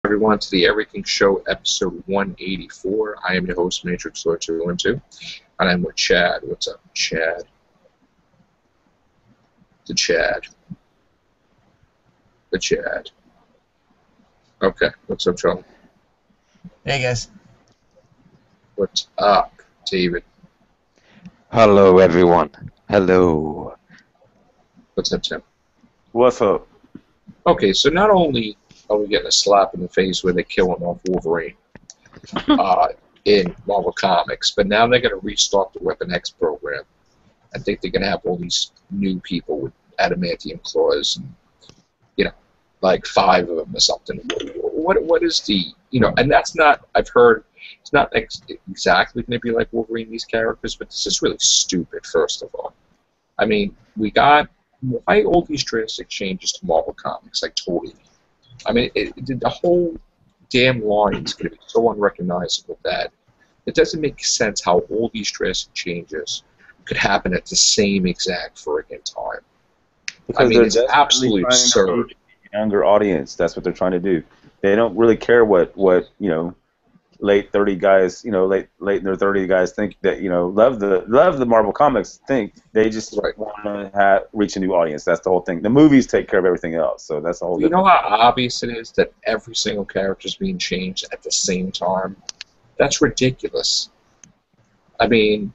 everyone, to the Everything Show, episode 184. I am your host, Matrix Lord 212, and I'm with Chad. What's up, Chad? The Chad. The Chad. Okay, what's up, Charlie? Hey, guys. What's up, David? Hello, everyone. Hello. What's up, Tim? What's up? Okay, so not only are we getting a slap in the face where they're killing off Wolverine in Marvel Comics, but now they're going to restart the Weapon X program. I think they're going to have all these new people with adamantium claws, and, like 5 of them or something. What is the, and that's not, I've heard, it's not exactly going to be like Wolverine, these characters, but this is really stupid, first of all. I mean, why all these drastic changes to Marvel Comics, like totally? I mean, the whole damn line is going to be so unrecognizable that it doesn't make sense how all these drastic changes could happen at the same exact friggin' time. Because I mean, it's absolutely absurd. Younger audience, that's what they're trying to do. They don't really care what late 30 guys, late in their 30 guys think that, love the Marvel Comics think. They just want to reach a new audience. That's the whole thing. The movies take care of everything else, so that's the whole. You know how obvious it is that every single character is being changed at the same time? That's ridiculous. I mean,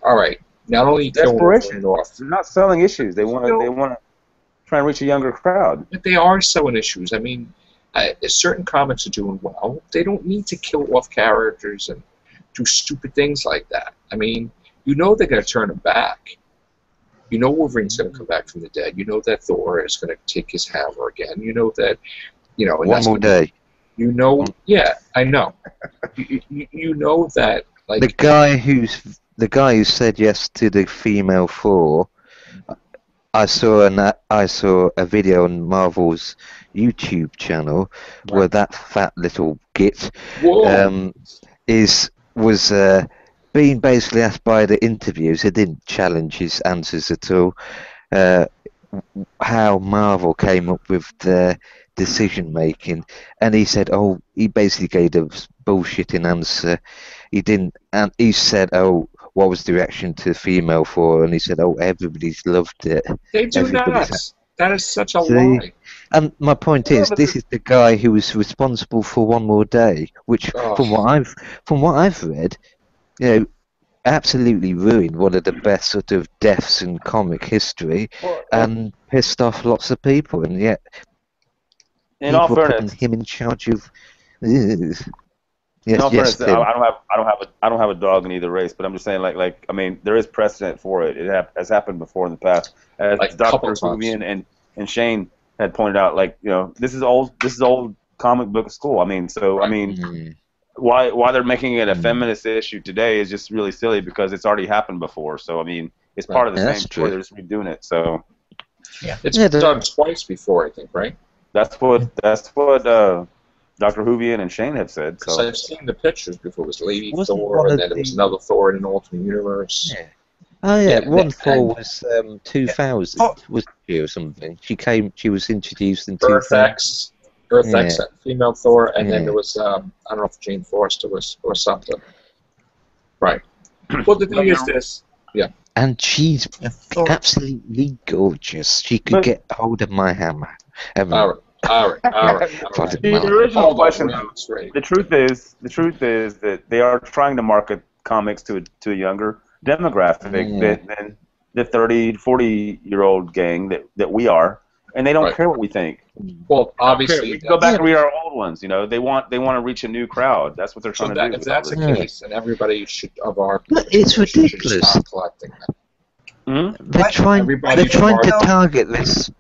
all right. Not only killing Wolverine off, they're not selling issues. They want to try and reach a younger crowd. But they are selling issues. I mean, certain comics are doing well. They don't need to kill off characters and do stupid things like that. I mean, they're going to turn them back. Wolverine's going to come back from the dead. That Thor is going to take his hammer again. That, and one more day. Yeah, I know. you know that, like the guy who said yes to the female Thor. I saw a video on Marvel's YouTube channel where that fat little git was being basically asked by the interviews. He didn't challenge his answers at all. How Marvel came up with their decision making, and he said, he basically gave a bullshitting answer. He didn't, and he said, what was the reaction to female Thor? And he said, everybody's loved it. They do not. That is such a lie. And my point is, this is the guy who was responsible for One More Day, which, from what I've read, absolutely ruined one of the best sort of deaths in comic history, and pissed off lots of people. And yet, in all fairness, him in charge of. Yes, I don't have a dog in either race, but I'm just saying, I mean, there is precedent for it. It has happened before in the past, as Dr. Huvian and Shane had pointed out. This is old comic book school. I mean, why they're making it a feminist issue today is just really silly because it's already happened before. So I mean, it's part of the same story. They're just redoing it. So it's been done twice before, I think, right? That's what Dr. Huvian and Shane have said. So I've seen the pictures before. It was Lady Thor, and then there was another Thor in an alternate universe. Yeah. Oh yeah, one Thor was 2000, was she or something? She was introduced in Earth X, female Thor, and then there was I don't know if Jane Foster was or something. Right. Well, the thing is this. Yeah. And she's absolutely gorgeous. She could get hold of my hammer. All right. The original question, the truth is that they are trying to market comics to a younger demographic than the 30, 40-year-old gang that we are, and they don't care what we think. Well, obviously, we go back and read our old ones. They want to reach a new crowd. That's what they're trying to do. If that's the case, then everybody should it's ridiculous. Stop collecting them. Mm-hmm. They're trying to target this.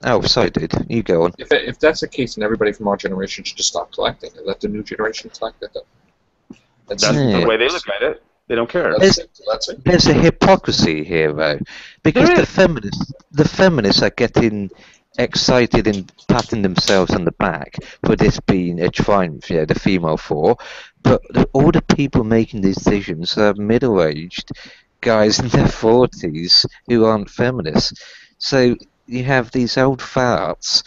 Oh, sorry, dude. You go on. If that's the case, then everybody from our generation should just stop collecting and let the new generation collect it. That's the way they look at it. They don't care. There's a hypocrisy here, though, because the feminists are getting excited and patting themselves on the back for this being a triumph, the female Thor, but all the people making decisions are middle-aged guys in their 40s who aren't feminists. So you have these old farts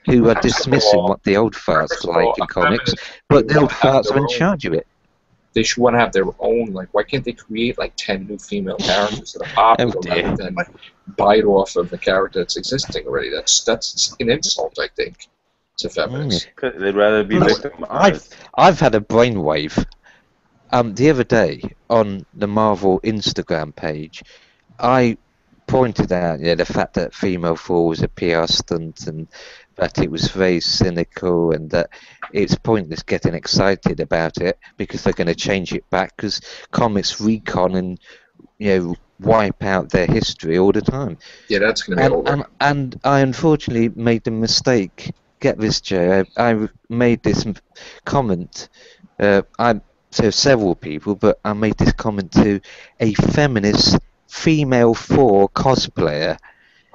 who are First of dismissing all- what the old farts first of like all, in a comics, feminist but the would old have farts their are in own- charge of it. They should want to have their own. Like, why can't they create like 10 new female characters that are popular Oh, dear. rather than bite off of the character that's existing already? That's an insult, I think, to feminists. They'd rather be Look, victimized. I've had a brainwave. The other day on the Marvel Instagram page, I pointed out the fact that Female 4 was a PR stunt and that it was very cynical and that it's pointless getting excited about it because they're going to change it back because comics recon and wipe out their history all the time. Yeah, that's going to be over. And I unfortunately made the mistake. Get this, Joe. I made this comment. To several people, but I made this comment to a feminist female 4 cosplayer,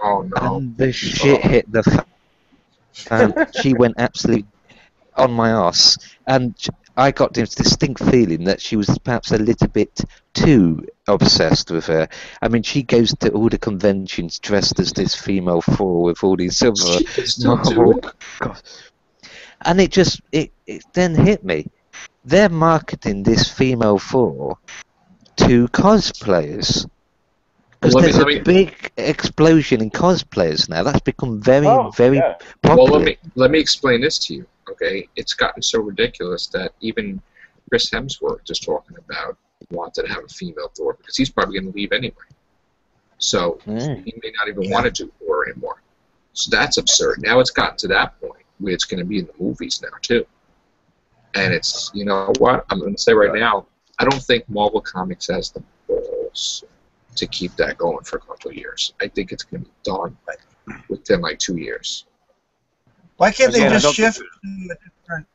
Oh no! and the shit hit the fan. She went absolutely on my ass, and I got this distinct feeling that she was perhaps a little bit too obsessed with her. I mean, she goes to all the conventions dressed as this female 4 with all these other She can still do it. and it then hit me. They're marketing this female 4 to cosplayers. Because Well, there's let me- a big explosion in cosplayers now. That's become very, very yeah. popular. Well, let me explain this to you. Okay, it's gotten so ridiculous that even Chris Hemsworth is talking about wanting to have a female Thor because he's probably going to leave anyway. So Mm. he may not even want to do Thor anymore. So that's absurd. Now it's gotten to that point where it's going to be in the movies now too. And it's, you know what, I'm going to say right now, I don't think Marvel Comics has the balls to keep that going for a couple of years. I think it's going to be done within like 2 years. Why can't they Again, I just don't shift to a different?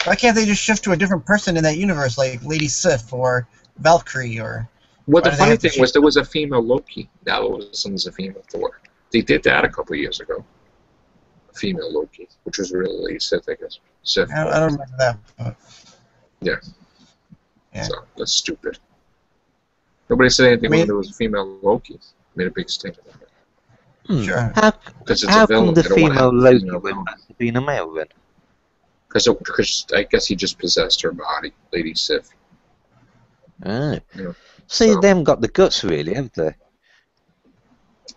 Why can't they just shift to a different person in that universe, like Lady Sif or Valkyrie or? Well, Why the do they funny have to thing was there was a female Loki. Now all of a sudden there's a female Thor. They did that a couple of years ago. A female Loki, which was really Sif, I guess. Sif. I don't remember that. But Yeah. So that's stupid. Nobody said anything I mean- when there was a female Loki. Made a big statement about it. Sure. Because it's How a villain. come the They don't wanna female have a Loki female went villain. back to being a male then? Because I guess he just possessed her body, Lady Sif. Ah. Yeah. See, So- they haven't got the guts really, have they?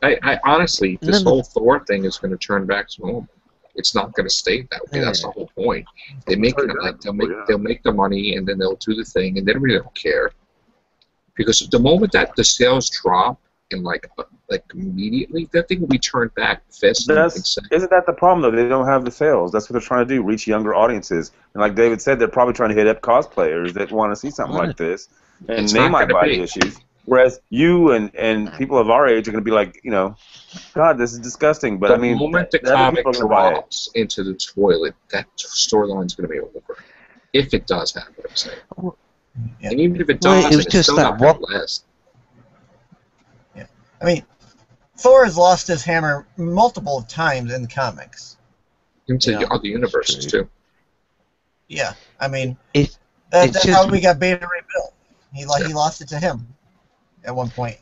I honestly, this No, no. whole Thor thing is going to turn back to normal. It's not going to stay that way. That's the whole point. They make it like they'll make the money and then they'll do the thing and they really don't care. Because the moment that the sales drop and like immediately, that thing will be turned back fast. Isn't that the problem though? They don't have the sales. That's what they're trying to do, reach younger audiences. And like David said, they're probably trying to hit up cosplayers that want to see something like this, and It's they not might gonna buy be. the issues. Whereas you and people of our age are going to be like, you know, God, this is disgusting. But The I mean, moment the other comic people are gonna buy it. drops into the toilet, that storyline's going to be over. If it does happen, I'm saying. Yeah. And even if it Well, does, it was it's just still that not going one- to last. I mean, Thor has lost his hammer multiple times in the comics. Into Yeah, other universes, true. too. Yeah, I mean, It- that's it's how just- we got Beta Ray Bill. He lost it to him at one point.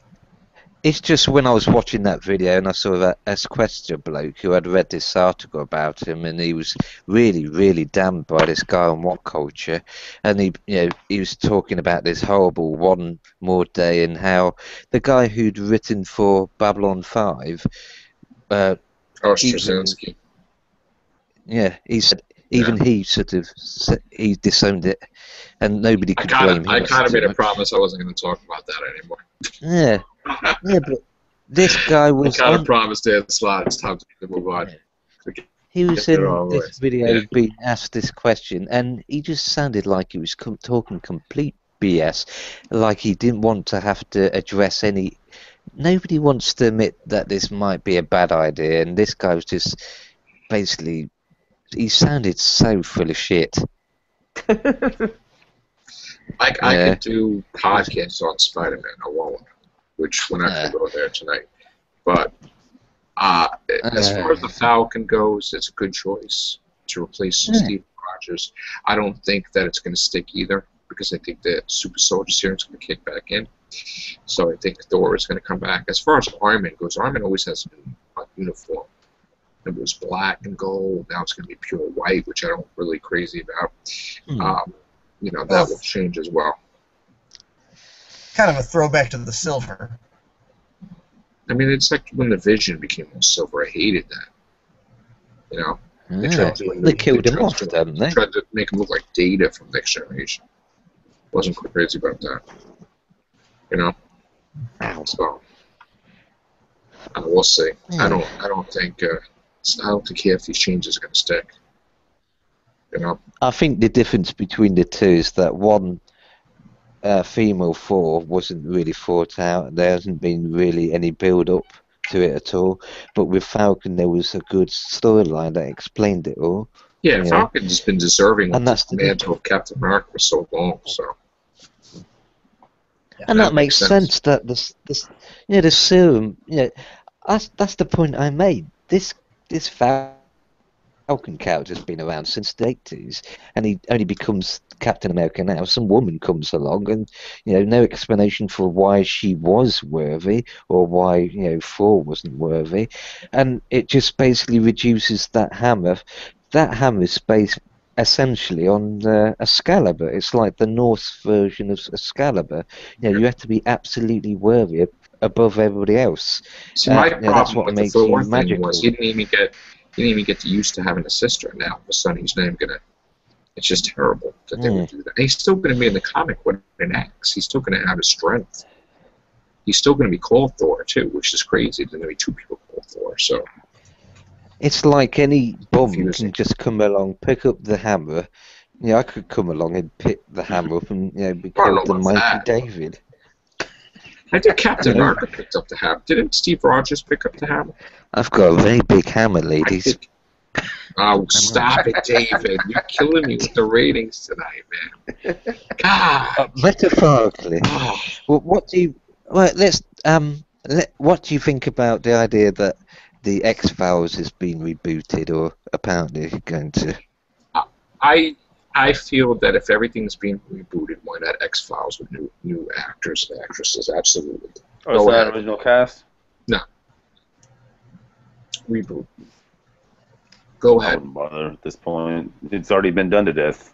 It's just when I was watching that video and I saw that Esquester bloke who had read this article about him and he was really, really damned by this guy on What Culture, and he was talking about this horrible One More Day and how the guy who'd written for Babylon 5, Oh, Straczynski. he said even he sort of he disowned it, and nobody could blame him. I kind of made a much. promise I wasn't going to talk about that anymore. Yeah, yeah, but this guy I was kind of on, promised Dan Slott it's time to move on. he was get it in all this right. video Yeah. being asked this question, and he just sounded like he was talking complete BS, like he didn't want to have to address any. Nobody wants to admit that this might be a bad idea, and this guy was just basically. He sounded so full of shit. I Yeah. could do podcasts on Spider-Man alone, which we're not going to go there tonight. But as far as the Falcon goes, it's a good choice to replace Steve Rogers. I don't think that it's going to stick either, because I think the Super Soldier Serum is going to kick back in. So I think Thor is going to come back. As far as Iron Man goes, Iron Man always has been on uniform. It was black and gold. Now it's going to be pure white, which I don't really crazy about. That will change as well. Kind of a throwback to the silver. I mean, it's like when the Vision became all silver. I hated that. They tried to They killed him off, didn't they? Tried to make him look like Data from Next Generation. Wasn't crazy about that. So we'll see. I don't think half these changes are going to stick. I think the difference between the two is that one female 4 wasn't really thought out. There hasn't been really any build up to it at all. But with Falcon, there was a good storyline that explained it all. Yeah, Falcon's been deserving and of the mantle of Captain America for so long. So. And that makes sense that the serum, that's the point I made. This Falcon character has been around since the 80s, and he only becomes Captain America now. Some woman comes along, and no explanation for why she was worthy or why Thor wasn't worthy, and it just basically reduces that hammer. That hammer is based essentially on Excalibur. It's like the Norse version of Excalibur. You have to be absolutely worthy above everybody else. See, my problem with the Thor thing was he didn't even get used to having a sister. Now, all of a sudden, he's not even gonna. It's just terrible that they would do that. And he's still gonna be in the comic with an axe. He's still gonna have his strength. He's still gonna be called Thor too, which is crazy. There's gonna be 2 people called Thor. So. It's like any bum can just come along, pick up the hammer. I could come along and pick the hammer up and become the mighty David. I think Captain America picked up the hammer. Didn't Steve Rogers pick up the hammer? I've got a very big hammer, ladies. Oh, stop it, David! You're killing me with the ratings tonight, man. God. Metaphorically. Oh. Well, what do you? Well, what do you think about the idea that the X-Files has been rebooted, or apparently going to? I feel that if everything's being rebooted, why not X-Files with new actors and actresses? Absolutely. Oh, is that original cast? No. Reboot. Go ahead. I wouldn't bother at this point. It's already been done to death.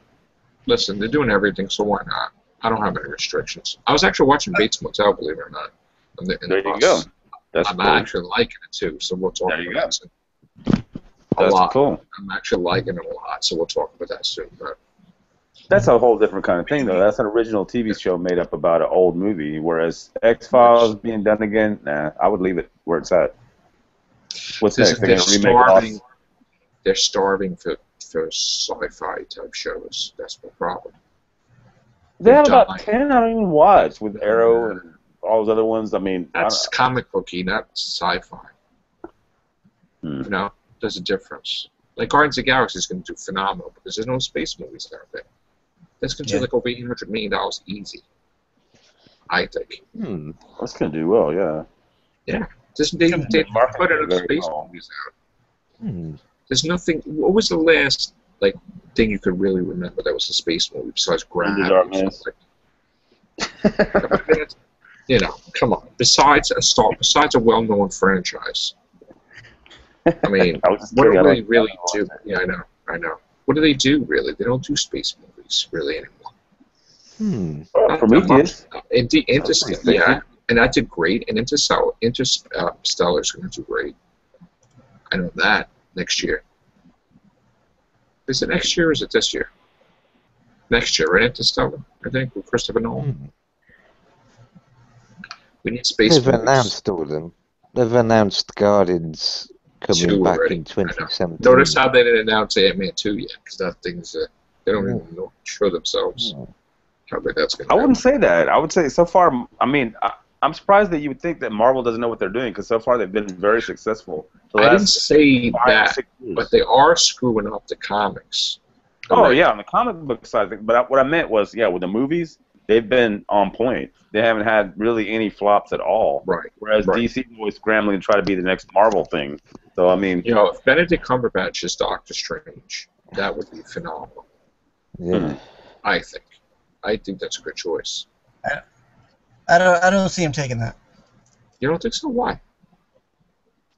Listen, they're doing everything, so why not? I don't have any restrictions. I was actually watching Bates Motel, believe it or not. There you go. That's I'm cool. actually liking it too, so we'll talk about that. That's lot. Cool. I'm actually liking it a lot, so we'll talk about that soon. But that's a whole different kind of thing, though. That's an original TV show made up about an old movie, whereas X-Files being done again, nah, I would leave it where it's at. What's next? They're going to remake it. They're starving for sci-fi type shows. That's my problem. They have about 10 I don't even watch with Arrow and all those other ones. I mean, that's comic booky, not sci-fi. There's a difference. Like Guardians of the Galaxy is going to do phenomenal because there's no space movies out there. That's going to do like over $800 million easy. I think. That's going to do well, yeah. Yeah. They put enough space movies out. There's nothing. What was the last thing you could really remember that was a space movie besides Gravity? Come on. Besides a well-known franchise. I mean, what do they really do? Yeah, I know. What do they do, really? They don't do space movies, really, anymore. Prometheus. Interstellar, yeah, and that did great. And Interstellar is going to do great. I know that next year. Is it next year or is it this year? Next year, right? Interstellar, I think, with Christopher Nolan. We need space movies. They've announced all of them. They've announced Guardians coming back in 2017. Notice how they didn't announce Ant-Man 2 yet, because that thing's they don't even know show themselves. How big that's going to I wouldn't say that. I would say so far. I mean, I'm surprised that you would think that Marvel doesn't know what they're doing, because so far they've been very successful. I didn't say that, but they are screwing up the comics. Oh yeah, on the comic book side. But what I meant was, with the movies, they've been on point. They haven't had really any flops at all. Right. Whereas DC is always scrambling to try to be the next Marvel thing. So I mean, if Benedict Cumberbatch is Doctor Strange, that would be phenomenal. Yeah. I think that's a good choice. I don't see him taking that. You don't think so? Why?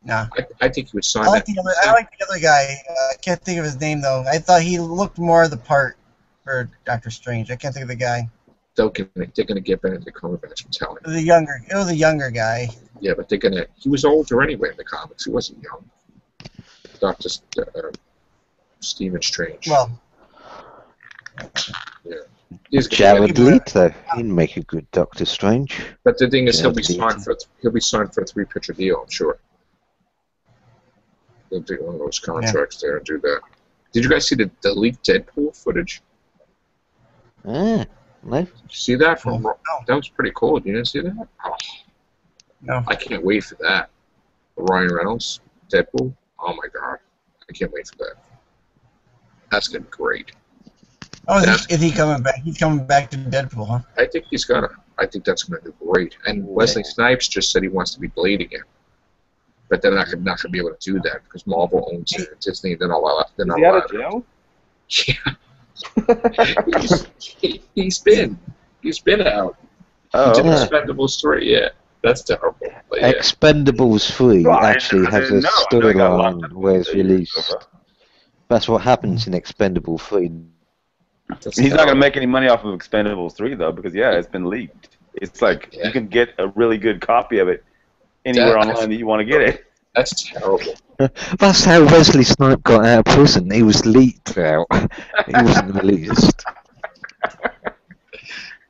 Nah. I think he would sign I like that. I like the other guy. I can't think of his name though. I thought he looked more the part for Doctor Strange. I can't think of the guy. They're gonna get Benedict Cumberbatch. I'm telling you. It was a younger guy. Yeah, but he was older anyway in the comics. He wasn't young. Doctor Stephen Strange. Well, yeah. He's Jared Leto, he'd make a good Doctor Strange. But the thing is, Jared he'll be signed for a 3-picture deal. I'm sure. They'll do one of those contracts there and do that. Did you guys see the leaked Deadpool footage? Ah, no. Did you see that? No. That was pretty cool. You didn't see that? Oh, no. I can't wait for that. Ryan Reynolds, Deadpool. Oh my god, I can't wait for that. That's gonna be great. Oh, is he coming back? He's coming back to Deadpool, huh? I think he's gonna. I think that's gonna do great. And Wesley Snipes just said he wants to be Blade again. But they're not gonna be able to do that because Marvel owns it. Disney, they're not allowed. They're not allowed. Is he out of jail? Yeah. He's been out. Oh, He did yeah. Expendables 3. Yeah, that's terrible. But yeah. Expendables 3 Well, actually I has a didn't know. I got locked storyline up where it's a year ago, released. bro. That's what happens in Expendable 3. That's He's not terrible. gonna make any money off of Expendables 3 though, because it's been leaked. It's like you can get a really good copy of it anywhere online that you want to get it. That's terrible. That's how Wesley Snipes got out of prison. He was leaked out. He wasn't released.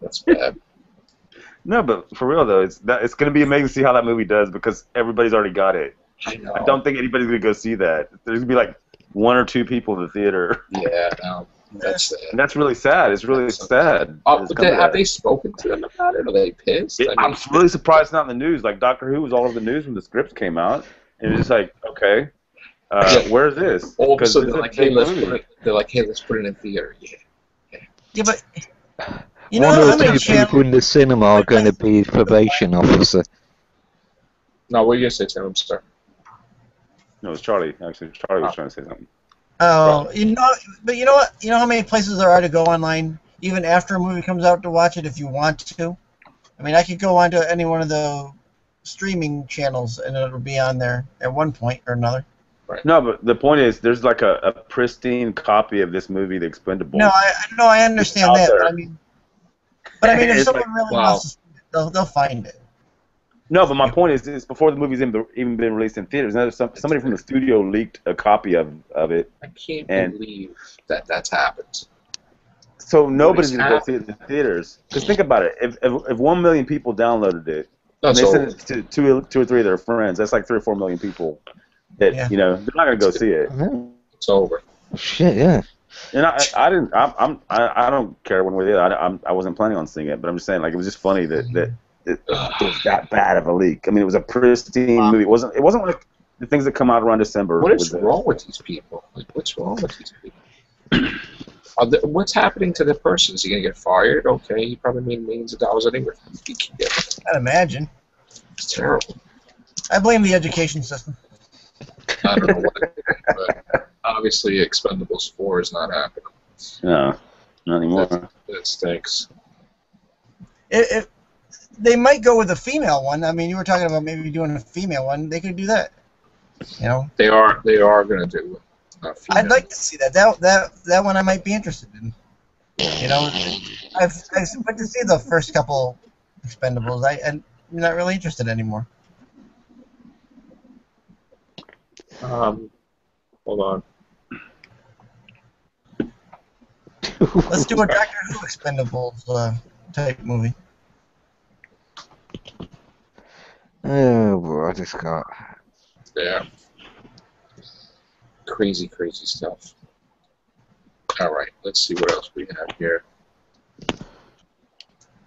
That's bad. No, but for real though, it's gonna be amazing to see how that movie does because everybody's already got it. I know. I don't think anybody's gonna go see that. There's gonna be like 1 or 2 people in the theater. Yeah, no. That's sad. And that's really sad. It's really sad. Oh, It's but coming have out. they spoken to them about it? Are they pissed? I'm really surprised it's not in the news. Like Doctor Who was all over the news when the script came out, and it was just like, okay, where's this? all of a 'Cause sudden this they're is like, a big hey, let's movie. put it. They're like, hey, let's put it in theater. Yeah. Yeah, but you know One how or many two channels? people in the cinema are going to be probation officer. No, what are you gonna say, Tim? I'm sorry. No, it was Charlie. Actually, Charlie was trying to say something. Oh, but you know what? You know how many places there are to go online, even after a movie comes out, to watch it if you want to. I mean, I could go onto any one of the streaming channels and it'll be on there at one point or another. No, but the point is, there's like a pristine copy of this movie, The Expendables. No, I understand It's out that, there. but I mean, if It's someone like, really wow. wants to see it, they'll find it. No, but my point is, it's before the movie's even been released in theaters. Now, somebody from the studio leaked a copy of it, I can't And- believe that that's happened. so nobody's gonna go happened? see it in the theaters. Because think about it, if 1 million people downloaded it, and That's they all. sent it to two or three of their friends, that's like 3 or 4 million people. That Yeah. they're not gonna go see it. It's over. Shit, yeah. And I don't care one way or the other. I wasn't planning on seeing it, but I'm just saying, like, it was just funny that it was that bad of a leak. I mean, it was a pristine movie. It wasn't like the things that come out around December. What is with wrong with these people? Like, what's wrong with these people? What's happening to the person? Is he gonna get fired? Okay, he probably made millions of dollars anyway. He can get. I'd imagine. It's terrible. I blame the education system. I don't know what. But obviously, Expendables 4 is not happening. No, not anymore. That stinks. If they might go with a female one. I mean, you were talking about maybe doing a female one. They could do that. You know, They are gonna do. I'd like to see that. That one I might be interested in. You know, I've went to see the first couple Expendables. I'm not really interested anymore. Hold on. Let's do a Doctor Who Expendables type movie. Oh, boy, I just got. Yeah. Crazy stuff. All right, let's see what else we have here.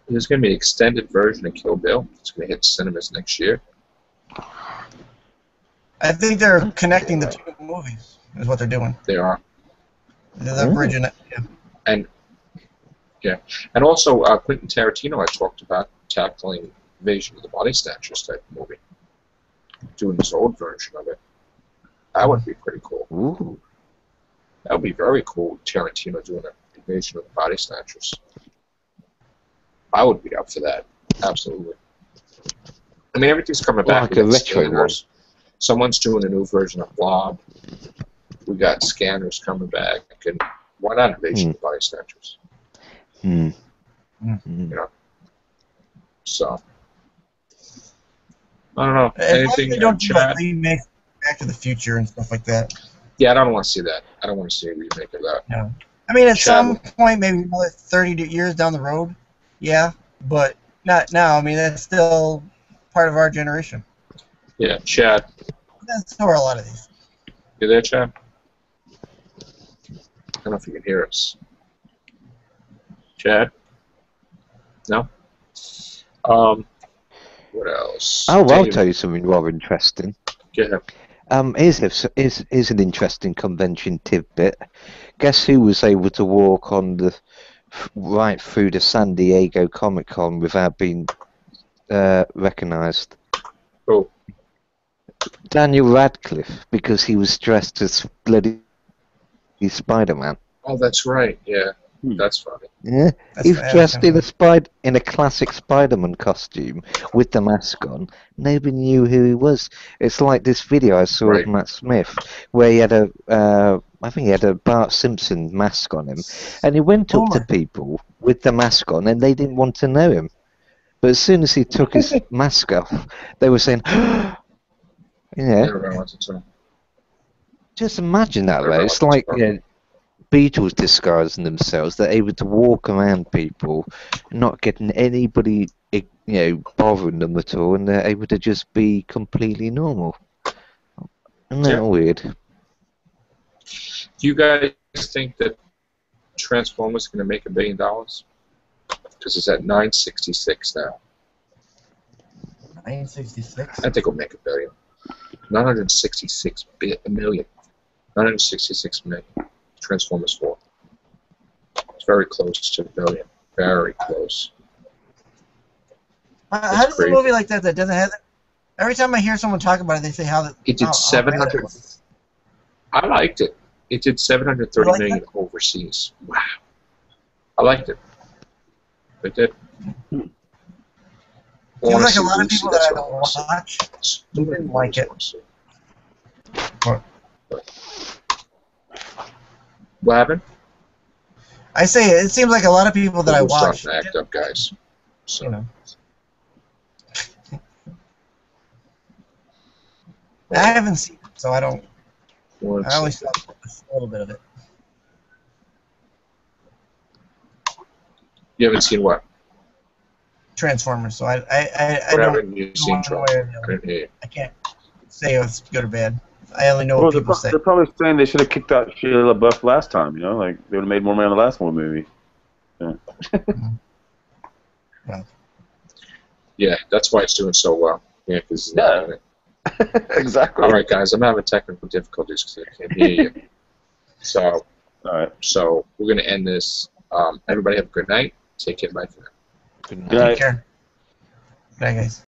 There's going to be an extended version of Kill Bill. It's going to hit cinemas next year. I think they're connecting the two movies. Is what they're doing. They are. They're bridging it. Yeah. And also, Quentin Tarantino, I talked about tackling Invasion of the Body Snatchers type movie. Doing this old version of it. That would be pretty cool. Ooh. That would be very cool, Tarantino doing an Invasion of the Body Snatchers. I would be up for that. Absolutely. I mean, everything's coming back. Like a with retro scanners. Someone's doing a new version of Blob. We got scanners coming back, and why not Invasion of the Body Snatchers? Hmm. You know. So I don't know. Anything they don't in do like chat? remakes, Back to the Future and stuff like that. Yeah, I don't want to see that. I don't want to see a remake of that. No. I mean, at some Chad. point, maybe another 30 years down the road, yeah, but not now. I mean, that's still part of our generation. Yeah, Chad. That's how are a lot of these. You there, Chad? I don't know if you can hear us. Chad? No? What else? Oh, I'll Dave, tell you something rather interesting. go ahead. Here's an interesting convention tidbit. Guess who was able to walk on the right through the San Diego Comic Con without being recognized? Oh, Daniel Radcliffe, because he was dressed as bloody Spider-Man. oh, that's right. Yeah, that's funny. Yeah, That's he's bad, dressed in kinda. in a classic Spider-Man costume with the mask on. Nobody knew who he was. It's like this video I saw Right. of Matt Smith where he had I think he had a Bart Simpson mask on him, and he went up to Boomer. people with the mask on, and they didn't want to know him. But as soon as he took his mask off, they were saying, you know, Everyone wants to know. just imagine that, though. Everyone It's wants like, to you know, Beatles disguising themselves. They're able to walk around people, not getting anybody, you know, bothering them at all, and they're able to just be completely normal. Isn't that Yeah. weird? Do you guys think that Transformers is going to make $1 billion? Because it's at 966 now. 966. I think it'll make $1 billion. 966 million. 966 million. Transformers 4. It's very close to $1 billion. Very close. How does crazy. a movie like that doesn't have that? Every time I hear someone talk about it, they say how that It did how bad 700. it was. I liked it. It did 730 You like million overseas. Wow. I liked it. It did. Seems like a lot of people that I don't watch didn't like it. What happened? I say it seems like a lot of people that I We'll start watch, to act up, guys. So, you know. I haven't seen it, so I don't. one I only second. saw a little bit of it. You haven't seen what? Transformers, so I What don't haven't you know seen, one Troy? way or the I other. didn't hear you. I can't say if it's good or bad. I only know Well, what people say. they're probably saying they should have kicked out Shia LaBeouf last time. You know, like they would have made more money on the last one movie. Yeah, that's why it's doing so well. Yeah, because it's not in it. Exactly. All right, guys, I'm having technical difficulties because I can't hear you. All right. So we're going to end this. Everybody have a good night. Take care. Bye for now. Good night. Good Take night. care. Bye, guys.